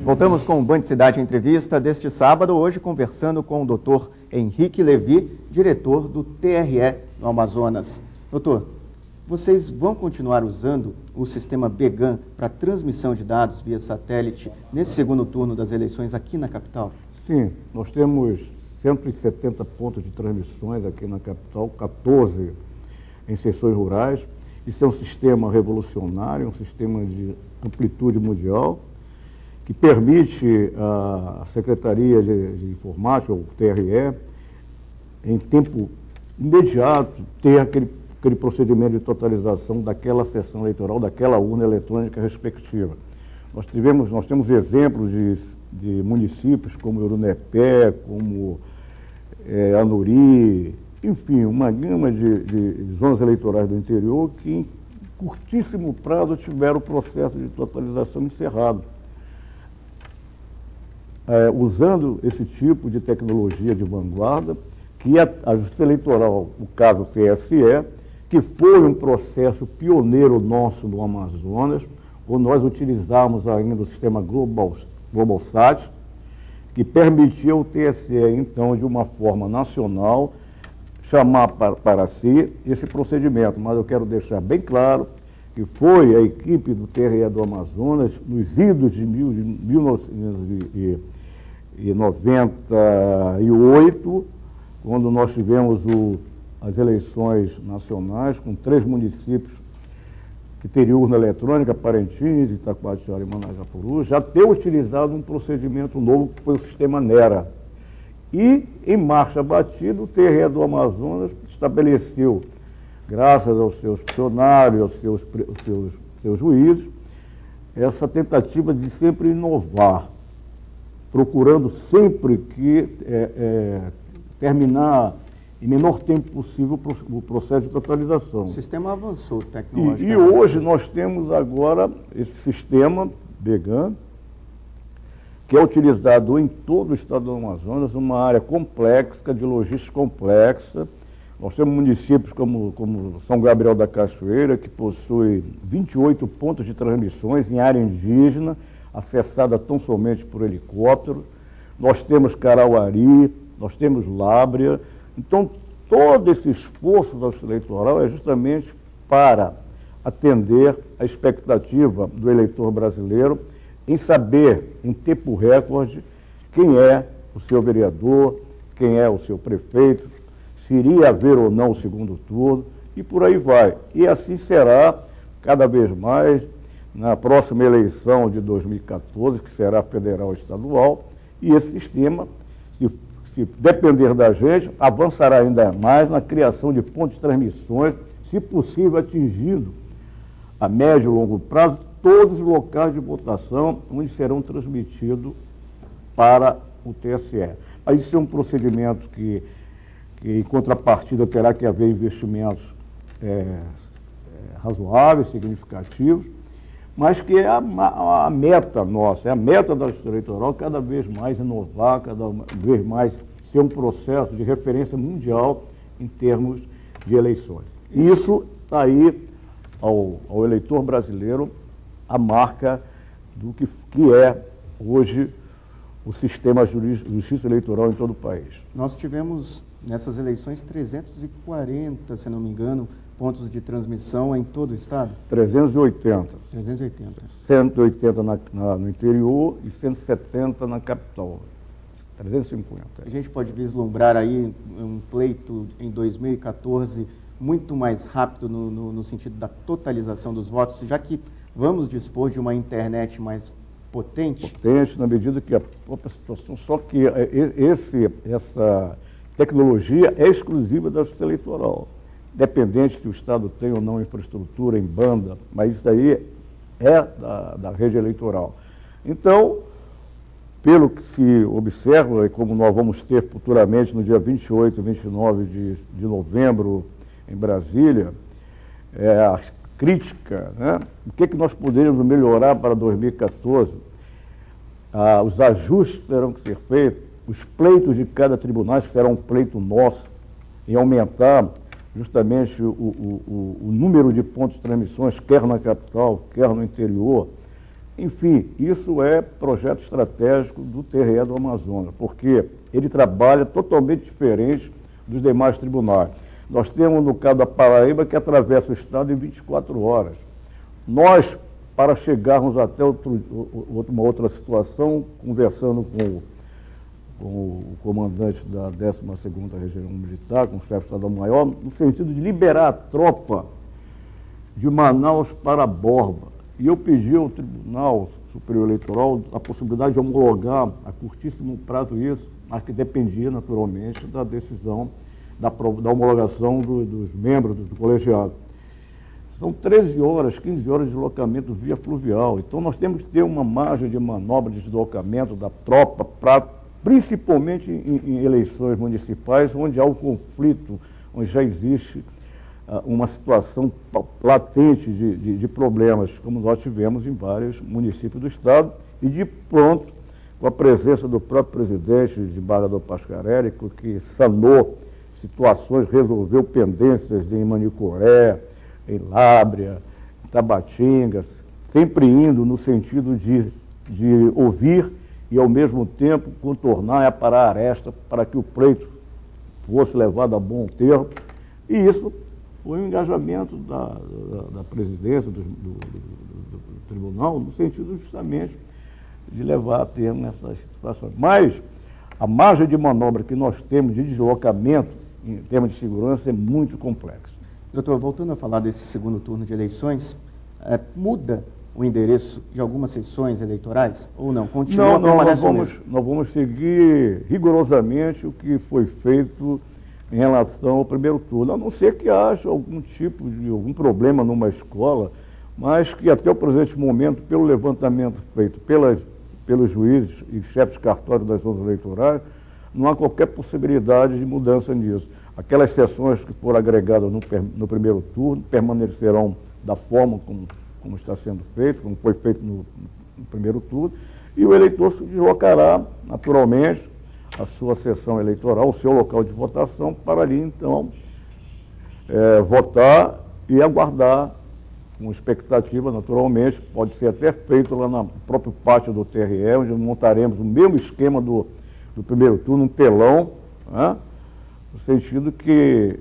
Voltamos com o Band Cidade Entrevista deste sábado, hoje conversando com o Dr. Henrique Levi, diretor do TRE no Amazonas. Doutor, vocês vão continuar usando o sistema BEGAN para transmissão de dados via satélite nesse segundo turno das eleições aqui na capital? Sim, nós temos 170 pontos de transmissões aqui na capital, 14 em seções rurais. Isso é um sistema revolucionário, um sistema de amplitude mundial, que permite à Secretaria de Informática, ou TRE, em tempo imediato, ter aquele procedimento de totalização daquela sessão eleitoral, daquela urna eletrônica respectiva. Nós temos exemplos de municípios como Urunepé, como Anuri, enfim, uma gama de zonas eleitorais do interior que, em curtíssimo prazo, tiveram o processo de totalização encerrado. Usando esse tipo de tecnologia de vanguarda, que é a Justiça Eleitoral, o caso TSE, que foi um processo pioneiro nosso no Amazonas, quando nós utilizamos ainda o sistema GlobalSat, que permitia ao TSE, então, de uma forma nacional, chamar para si esse procedimento. Mas eu quero deixar bem claro que foi a equipe do TRE do Amazonas, nos idos de 1998, quando nós tivemos as eleições nacionais, com 3 municípios que teriam urna eletrônica, Parintins, Itacoatiara e Manajapuru, já ter utilizado um procedimento novo, que foi o sistema NERA. E, em marcha batida, o TRE do Amazonas estabeleceu, graças aos seus funcionários, aos seus juízes, essa tentativa de sempre inovar, procurando sempre que terminar em menor tempo possível o processo de totalização. O sistema avançou tecnologicamente. E hoje nós temos agora esse sistema BEGAN, que é utilizado em todo o estado do Amazonas, uma área complexa, de logística complexa. Nós temos municípios como São Gabriel da Cachoeira, que possui 28 pontos de transmissões em área indígena, acessada tão somente por helicóptero. Nós temos Carauari, nós temos Lábrea. Então, todo esse esforço da Justiça Eleitoral é justamente para atender a expectativa do eleitor brasileiro em saber, em tempo recorde, quem é o seu vereador, quem é o seu prefeito, se iria haver ou não o segundo turno, e por aí vai. E assim será cada vez mais na próxima eleição de 2014, que será federal e estadual, e esse sistema, se depender da gente, avançará ainda mais na criação de pontos de transmissões, se possível atingindo a médio e longo prazo todos os locais de votação onde serão transmitidos para o TSE. Mas isso é um procedimento que em contrapartida, terá que haver investimentos razoáveis, significativos, mas que é a meta nossa, é a meta da Justiça Eleitoral cada vez mais inovar, cada vez mais ser um processo de referência mundial em termos de eleições. Isso está aí ao eleitor brasileiro a marca do que é hoje o sistema de justiça eleitoral em todo o país. Nós tivemos nessas eleições 340, se não me engano, pontos de transmissão em todo o estado? 380. 380. 180 no interior e 170 na capital. 350. A gente pode vislumbrar aí um pleito em 2014 muito mais rápido no sentido da totalização dos votos, já que vamos dispor de uma internet mais potente? Potente, na medida que a própria situação, só que essa tecnologia é exclusiva da Justiça Eleitoral. Independente que o Estado tenha ou não infraestrutura em banda, mas isso aí é da rede eleitoral. Então, pelo que se observa, e como nós vamos ter futuramente no dia 28 e 29 de novembro em Brasília, a crítica, né? O que nós poderíamos melhorar para 2014? Os ajustes terão que ser feitos, os pleitos de cada tribunal, que será um pleito nosso, em aumentar justamente o número de pontos de transmissões, quer na capital, quer no interior. Enfim, isso é projeto estratégico do TRE do Amazonas, porque ele trabalha totalmente diferente dos demais tribunais. Nós temos, no caso da Paraíba, que atravessa o estado em 24 horas. Nós, para chegarmos até uma outra situação, conversando com o comandante da 12ª Região Militar, com o chefe do Estado-Maior, no sentido de liberar a tropa de Manaus para Borba. E eu pedi ao Tribunal Superior Eleitoral a possibilidade de homologar a curtíssimo prazo isso, mas que dependia, naturalmente, da decisão, da homologação dos membros do colegiado. São 13 horas, 15 horas de deslocamento via fluvial. Então, nós temos que ter uma margem de manobra de deslocamento da tropa, principalmente em eleições municipais, onde há um conflito, onde já existe uma situação latente de problemas, como nós tivemos em vários municípios do estado, e de pronto, com a presença do próprio presidente de Desembargador Pascarelli, que sanou situações, resolveu pendências em Manicoré, em Lábrea, em Tabatinga, sempre indo no sentido de ouvir e, ao mesmo tempo, contornar e aparar a aresta para que o pleito fosse levado a bom termo. E isso foi um engajamento da presidência do tribunal, no sentido justamente de levar a termo essas situações. Mas a margem de manobra que nós temos de deslocamento, em termos de segurança, é muito complexa. Doutor, voltando a falar desse segundo turno de eleições, muda o endereço de algumas sessões eleitorais ou não? Continua permanece o mesmo? Nós vamos seguir rigorosamente o que foi feito em relação ao primeiro turno, a não ser que haja algum problema numa escola, mas que até o presente momento, pelo levantamento feito pelos juízes e chefes de cartório das zonas eleitorais, não há qualquer possibilidade de mudança nisso. Aquelas sessões que foram agregadas no primeiro turno permanecerão da forma como está sendo feito, como foi feito no primeiro turno, e o eleitor se deslocará naturalmente a sua sessão eleitoral, o seu local de votação, para ali, então, votar e aguardar, com expectativa, naturalmente, pode ser até feito lá no próprio pátio do TRE, onde montaremos o mesmo esquema do primeiro turno, um telão, né, no sentido que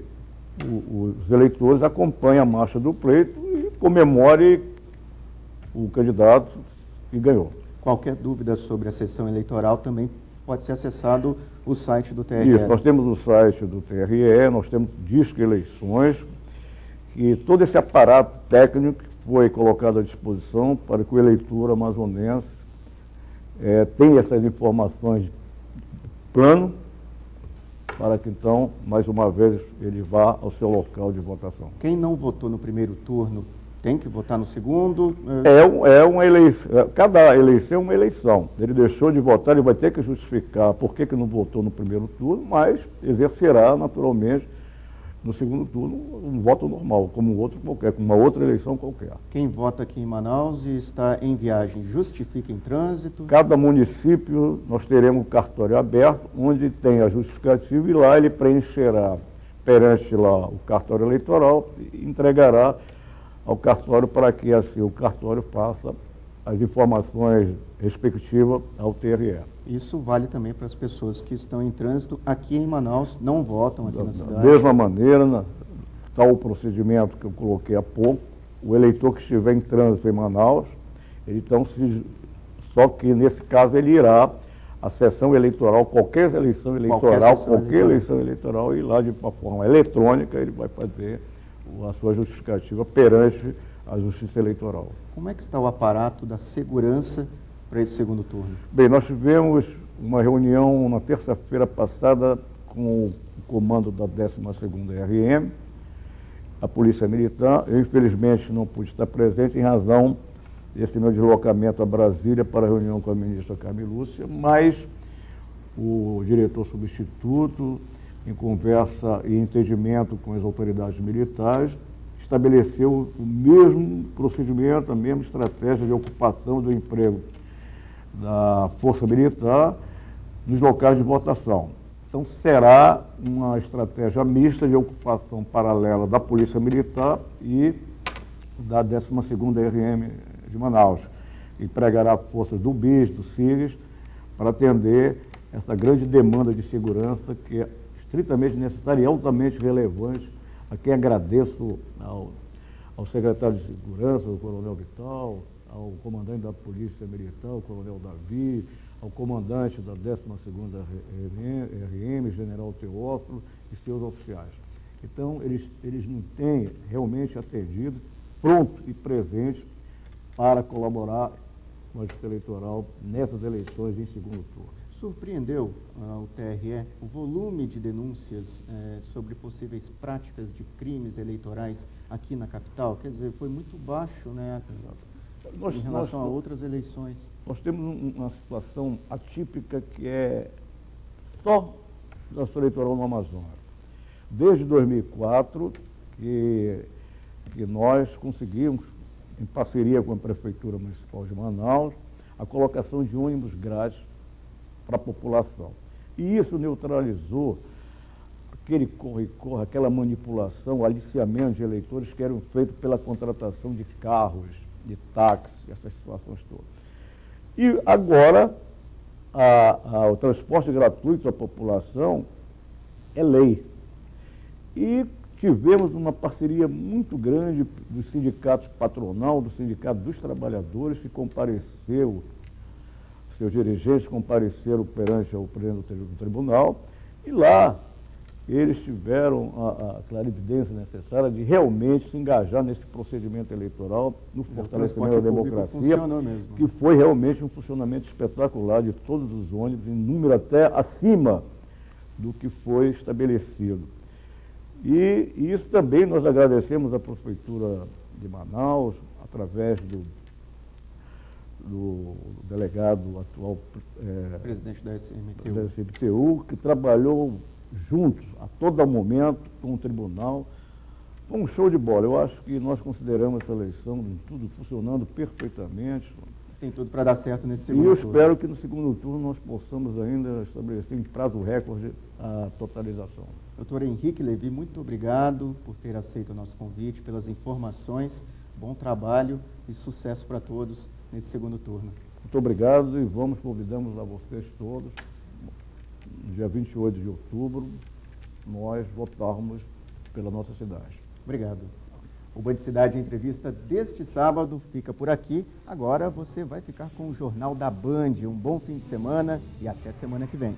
os eleitores acompanhem a marcha do pleito e comemorem o candidato que ganhou. Qualquer dúvida sobre a sessão eleitoral também pode ser acessado o site do TRE. Isso, nós temos o site do TRE, nós temos Disque Eleições, e todo esse aparato técnico que foi colocado à disposição para que o eleitor amazonense tenha essas informações de plano, para que então, mais uma vez, ele vá ao seu local de votação. Quem não votou no primeiro turno tem que votar no segundo? É uma eleição, cada eleição é uma eleição. Ele deixou de votar, ele vai ter que justificar por que não votou no primeiro turno, mas exercerá naturalmente no segundo turno um voto normal, como outro qualquer, como uma outra eleição qualquer. Quem vota aqui em Manaus e está em viagem, justifica em trânsito? Cada município nós teremos um cartório aberto, onde tem a justificativa, e lá ele preencherá perante lá o cartório eleitoral e entregará ao cartório para que assim o cartório faça as informações respectivas ao TRE. Isso vale também para as pessoas que estão em trânsito aqui em Manaus, não votam aqui na cidade? Da mesma maneira, tal o procedimento que eu coloquei há pouco, o eleitor que estiver em trânsito em Manaus, ele então, só que nesse caso ele irá à sessão eleitoral, qualquer eleição eleitoral, e lá de uma forma eletrônica ele vai fazer a sua justificativa perante a Justiça Eleitoral. Como é que está o aparato da segurança para esse segundo turno? Bem, nós tivemos uma reunião na terça-feira passada com o comando da 12ª RM, a Polícia Militar. Eu, infelizmente, não pude estar presente em razão desse meu deslocamento a Brasília para a reunião com a ministra Carmen Lúcia, mas o diretor substituto, em conversa e entendimento com as autoridades militares, estabeleceu o mesmo procedimento, a mesma estratégia de ocupação do emprego da Força Militar nos locais de votação. Então, será uma estratégia mista de ocupação paralela da Polícia Militar e da 12ª RM de Manaus. Empregará forças do BIS, do CIRES, para atender essa grande demanda de segurança que é estritamente necessária e altamente relevante, a quem agradeço ao secretário de Segurança, o Coronel Vital, ao comandante da Polícia Militar, o Coronel Davi, ao comandante da 12ª RM, General Teófilo, e seus oficiais. Então, eles nos têm realmente atendido, pronto e presente para colaborar com a Justiça Eleitoral nessas eleições em segundo turno. Surpreendeu o TRE o volume de denúncias sobre possíveis práticas de crimes eleitorais aqui na capital? Quer dizer, foi muito baixo, né, em relação a outras eleições. Nós temos uma situação atípica que é só da Justiça Eleitoral no Amazonas. Desde 2004, que nós conseguimos, em parceria com a Prefeitura Municipal de Manaus, a colocação de ônibus grátis para a população. E isso neutralizou aquele corre-corre, aquela manipulação, o aliciamento de eleitores que eram feitos pela contratação de carros, de táxi, essas situações todas. E agora, o transporte gratuito à população é lei. E tivemos uma parceria muito grande dos sindicatos patronal, do Sindicato dos Trabalhadores, que compareceu, seus dirigentes compareceram perante o presidente do tribunal, e lá eles tiveram a clarividência necessária de realmente se engajar nesse procedimento eleitoral, no fortalecimento da democracia, que foi realmente um funcionamento espetacular de todos os ônibus, em número até acima do que foi estabelecido. E isso também nós agradecemos à Prefeitura de Manaus, através do delegado atual, presidente da SMTU. Da SMTU, que trabalhou juntos, a todo momento, com o tribunal. Foi um show de bola. Eu acho que nós consideramos essa eleição tudo funcionando perfeitamente. Tem tudo para dar certo nesse segundo turno. E eu espero que no segundo turno nós possamos ainda estabelecer em prazo recorde a totalização. Doutor Henrique Levi, muito obrigado por ter aceito o nosso convite, pelas informações, bom trabalho e sucesso para todos nesse segundo turno. Muito obrigado e convidamos a vocês todos, no dia 28 de outubro, nós votarmos pela nossa cidade. Obrigado. O Band Cidade Entrevista deste sábado fica por aqui. Agora você vai ficar com o Jornal da Band. Um bom fim de semana e até semana que vem.